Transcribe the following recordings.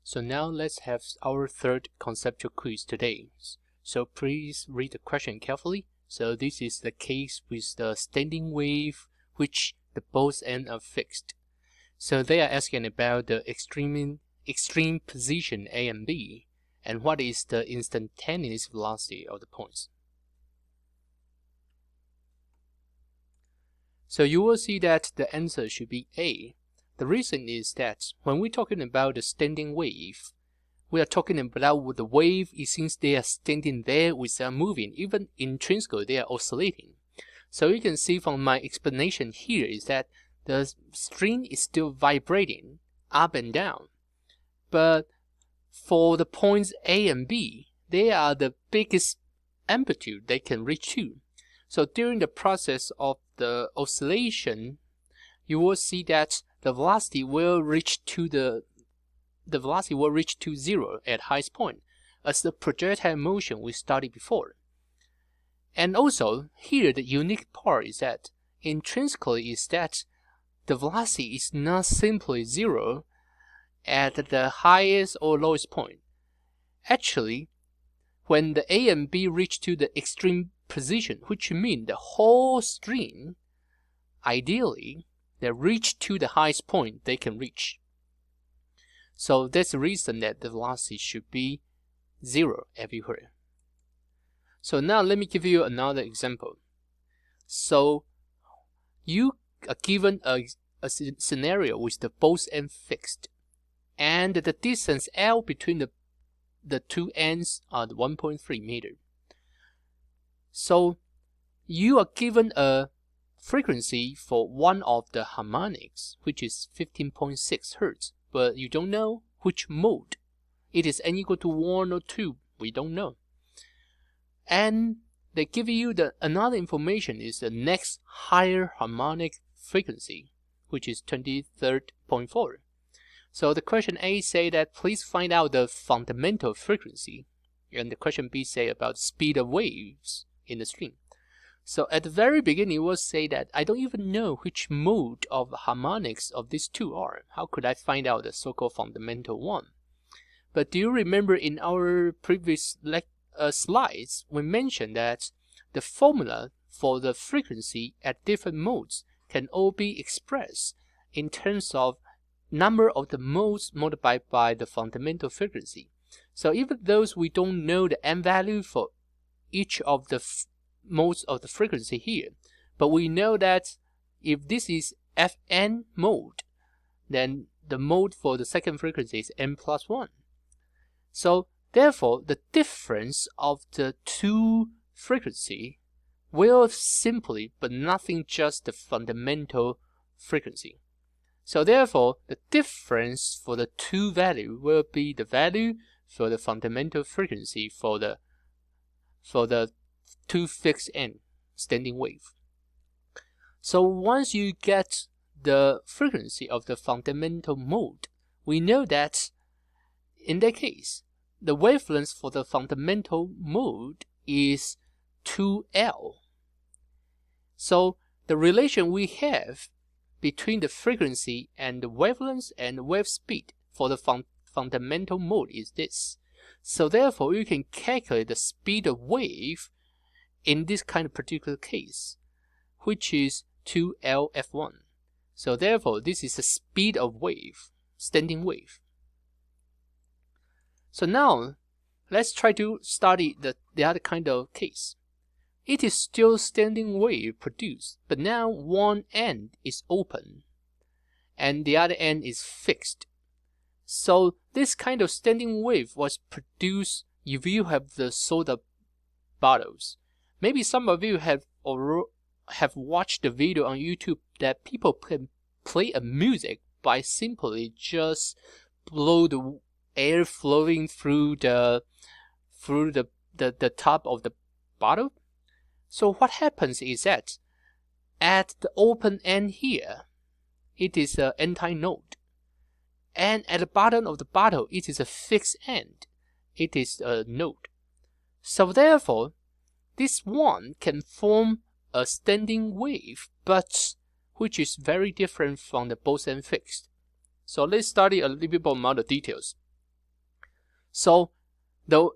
So now let's have our third conceptual quiz today. So please read the question carefully. So this is the case with the standing wave which the both ends are fixed. So they are asking about the extreme position A and B and what is the instantaneous velocity of the points. So you will see that the answer should be A. The reason is that when we're talking about the standing wave, we are talking about the wave, it seems they are standing there without moving. Even intrinsically, they are oscillating. So you can see from my explanation here is that the string is still vibrating up and down. But for the points A and B, they are the biggest amplitude they can reach to. So during the process of the oscillation, you will see that the velocity will reach to zero at highest point, as the projectile motion we studied before. And also here the unique part is that intrinsically is that the velocity is not simply zero at the highest or lowest point. Actually, when the A and B reach to the extreme position, which means the whole string, ideally, they reach to the highest point they can reach. So that's the reason that the velocity should be zero everywhere. So now let me give you another example. So you are given a scenario with the both ends fixed, and the distance L between the two ends are 1.3 meter. So you are given a frequency for one of the harmonics, which is 15.6 Hertz, but you don't know which mode. It is n equal to 1 or 2, we don't know. And they give you another information is the next higher harmonic frequency, which is 23.4. So the question A say that please find out the fundamental frequency, and the question B say about speed of waves in the string. So at the very beginning, it will say that I don't even know which mode of harmonics of these two are. How could I find out the so-called fundamental one? But do you remember in our previous slides, we mentioned that the formula for the frequency at different modes can all be expressed in terms of number of the modes multiplied by the fundamental frequency. So even though we don't know the n value for each of the modes of the frequency here, but we know that if this is Fn mode, then the mode for the second frequency is n plus 1. So therefore, the difference of the two frequency will simply, but nothing just the fundamental frequency. So therefore, the difference for the two value will be the value for the fundamental frequency for the two fixed end standing wave. So once you get the frequency of the fundamental mode, we know that in that case, the wavelength for the fundamental mode is 2L. So the relation we have between the frequency and the wavelength and the wave speed for the fundamental mode is this. So therefore, you can calculate the speed of wave in this kind of particular case, which is 2Lf1. So therefore, this is the speed of wave, standing wave. So now, let's try to study the other kind of case. It is still standing wave produced, but now one end is open and the other end is fixed. So this kind of standing wave was produced if you have the soda bottles. Maybe some of you have watched the video on YouTube that people can play a music by simply just blow the air flowing through the top of the bottle. So what happens is that at the open end here, it is an anti-node. And at the bottom of the bottle, it is a fixed end. It is a node. So therefore, this one can form a standing wave, but which is very different from the both end fixed. So let's study a little bit more the details. So though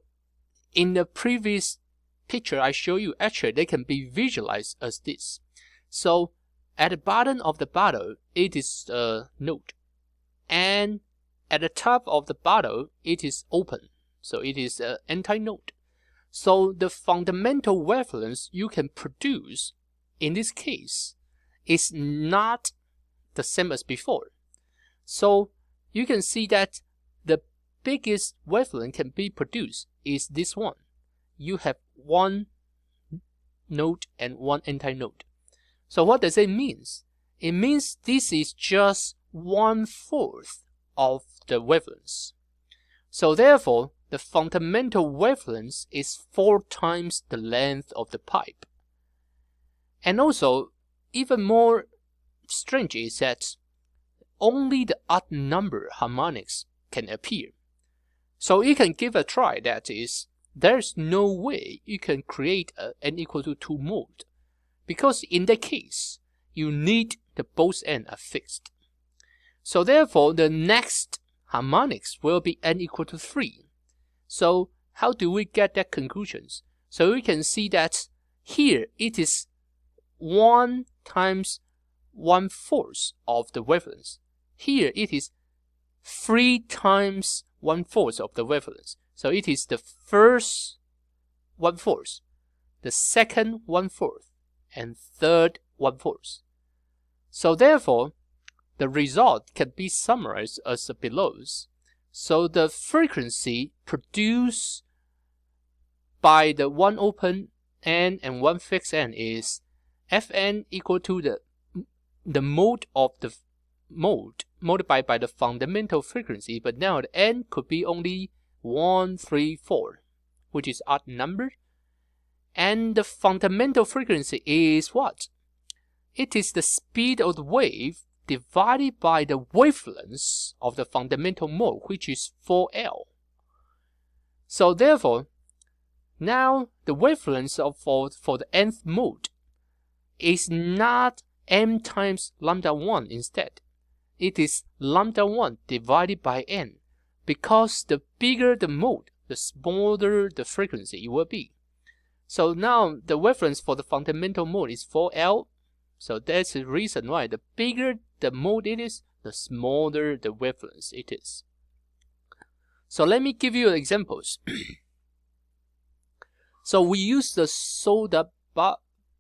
in the previous picture I show you, actually they can be visualized as this. So at the bottom of the bottle, it is a node, and at the top of the bottle, it is open. So it is an antinode. So the fundamental wavelength you can produce in this case is not the same as before. So you can see that the biggest wavelength can be produced is this one. You have one node and one antinode. So what does it mean? It means this is just 1/4 of the wavelength. So therefore, the fundamental wavelength is 4 times the length of the pipe. And also, even more strange is that only the odd number harmonics can appear. So you can give a try. That is, there's no way you can create an n equal to 2 mode, because in that case, you need the both ends are fixed. So therefore, the next harmonics will be n equal to 3. So how do we get that conclusions? So we can see that here it is 1 times 1/4 of the wavelength. Here it is 3 times 1/4 of the wavelength. So it is the first 1/4, the second 1/4, and third 1/4. So therefore, the result can be summarized as below. So the frequency produced by the one open end and one fixed end is Fn equal to the mode of the mode multiplied by the fundamental frequency, but now the n could be only 1, 3, 4, which is odd number. And the fundamental frequency is what? It is the speed of the wave divided by the wavelength of the fundamental mode, which is 4L. So therefore, now the wavelength for the nth mode is not m times lambda 1 instead. It is lambda 1 divided by n, because the bigger the mode, the smaller the frequency will be. So now the wavelength for the fundamental mode is 4L. So that's the reason why the bigger the mode it is, the smaller the wavelength it is. So let me give you examples. So we use the soda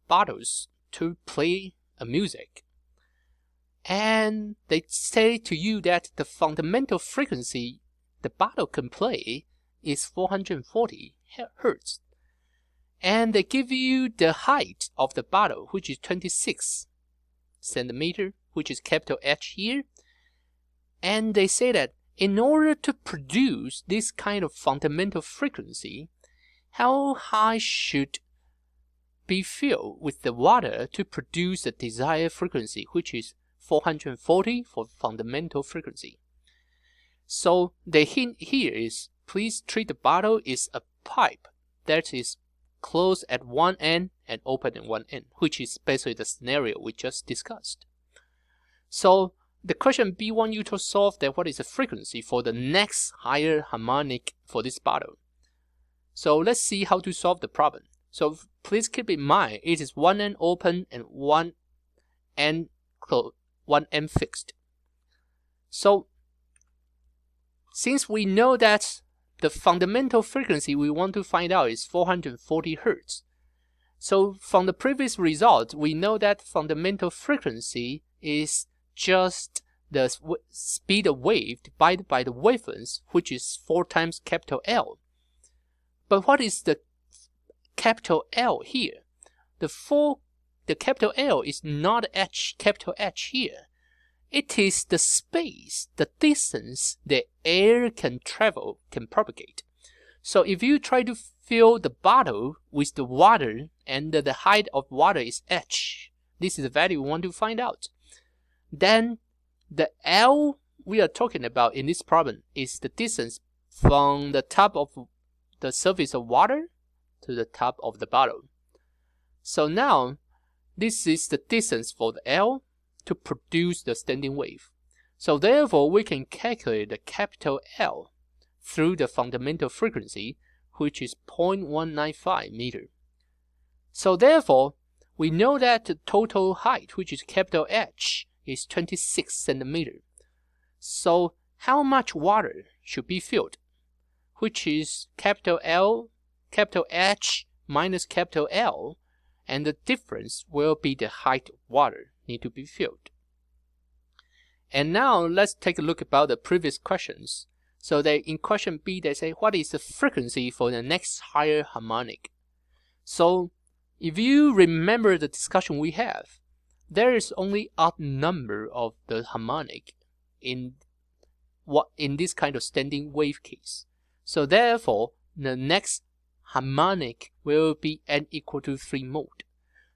bottles to play a music. And they say to you that the fundamental frequency the bottle can play is 440 Hertz. And they give you the height of the bottle, which is 26 centimeter, which is capital H here. And they say that in order to produce this kind of fundamental frequency, how high should be filled with the water to produce the desired frequency, which is 440 for fundamental frequency. So the hint here is, please treat the bottle as a pipe that is closed at one end and open at one end, which is basically the scenario we just discussed. So the question B wants you to solve that what is the frequency for the next higher harmonic for this bottle. So let's see how to solve the problem. So please keep in mind, it is one end open and one end closed, one end fixed. So since we know that the fundamental frequency we want to find out is 440 Hertz. So from the previous result, we know that fundamental frequency is just the speed of wave divided by the wavelength, which is 4 times capital L. But what is the capital L here? The capital L is not capital H here. It is the space, the distance the air can travel, can propagate. So if you try to fill the bottle with the water and the height of water is H, this is the value we want to find out. Then the L we are talking about in this problem is the distance from the top of the surface of water to the top of the bottle. So now this is the distance for the L to produce the standing wave. So therefore we can calculate the capital L through the fundamental frequency, which is 0.195 meter. So therefore, we know that the total height, which is capital H, is 26 centimeter. So how much water should be filled, which is capital L, capital H minus capital L, and the difference will be the height of water need to be filled. And now let's take a look about the previous questions. So that in question B, they say, what is the frequency for the next higher harmonic? So if you remember the discussion we have, there is only odd number of the harmonic in this kind of standing wave case. So therefore, the next harmonic will be n equal to 3 mode.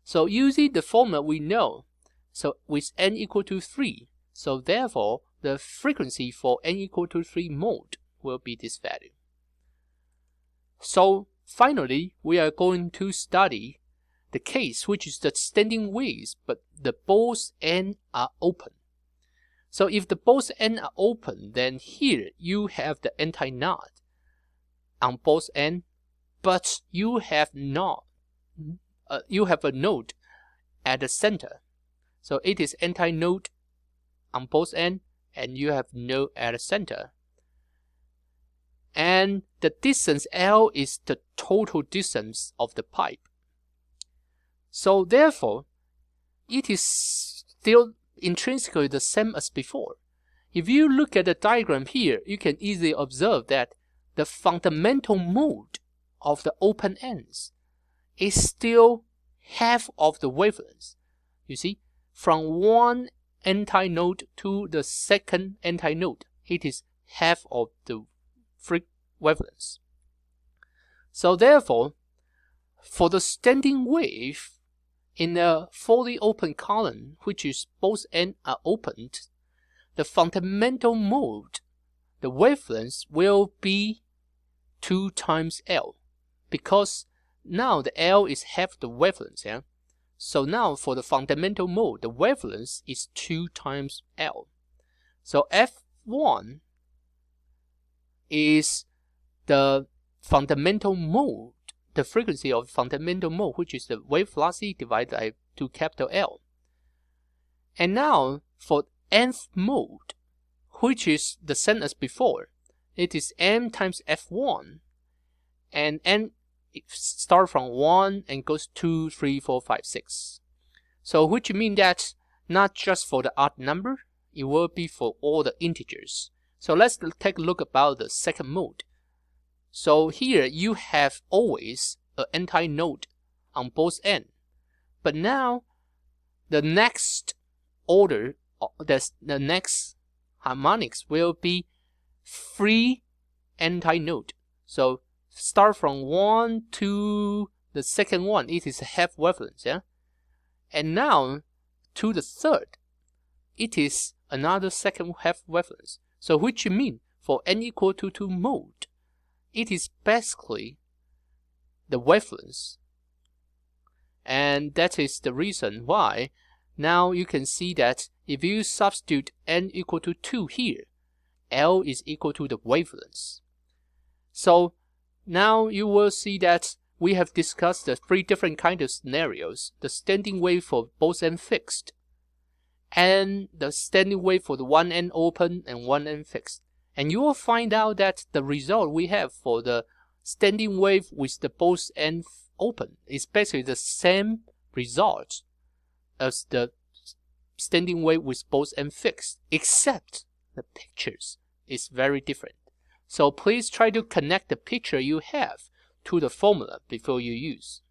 So using the formula we know, so with n equal to 3, so therefore the frequency for n equal to 3 mode will be this value. So finally, we are going to study the case which is the standing waves, but the both ends are open. So if the both ends are open, then here you have the anti-knot on both ends, but you have not. You have a node at the center. So it is anti-node on both ends, and you have node at the center. And the distance L is the total distance of the pipe. So therefore, it is still intrinsically the same as before. If you look at the diagram here, you can easily observe that the fundamental mode of the open ends is still half of the wavelength. You see, from one antinode to the second antinode, it is half of the wavelength. So therefore, for the standing wave in a fully open column, which is both ends are opened, the fundamental mode, the wavelength will be 2 times L, because now the L is half the wavelength. Yeah? So now for the fundamental mode, the wavelength is 2 times L. So F1 is the fundamental mode, the frequency of fundamental mode, which is the wave velocity divided by 2 capital L. And now for nth mode, which is the same as before, it is m times F1, and n start from 1 and goes 2, 3, 4, 5, 6. So which means that not just for the odd number, it will be for all the integers. So let's take a look about the second mode. So here you have always an antinode on both ends. But now the next order, the next harmonics will be free antinode. So start from 1 to the second one, it is half wavelength. Yeah? And now to the third, it is another second half wavelength. So which means for n equal to 2 mode, it is basically the wavelength. And that is the reason why now you can see that if you substitute n equal to 2 here, L is equal to the wavelength. So now you will see that we have discussed the 3 different kinds of scenarios: the standing wave for both ends fixed, and the standing wave for the one end open and one end fixed. And you will find out that the result we have for the standing wave with the both ends open is basically the same result as the standing wave with both ends fixed, except the pictures is very different. So please try to connect the picture you have to the formula before you use.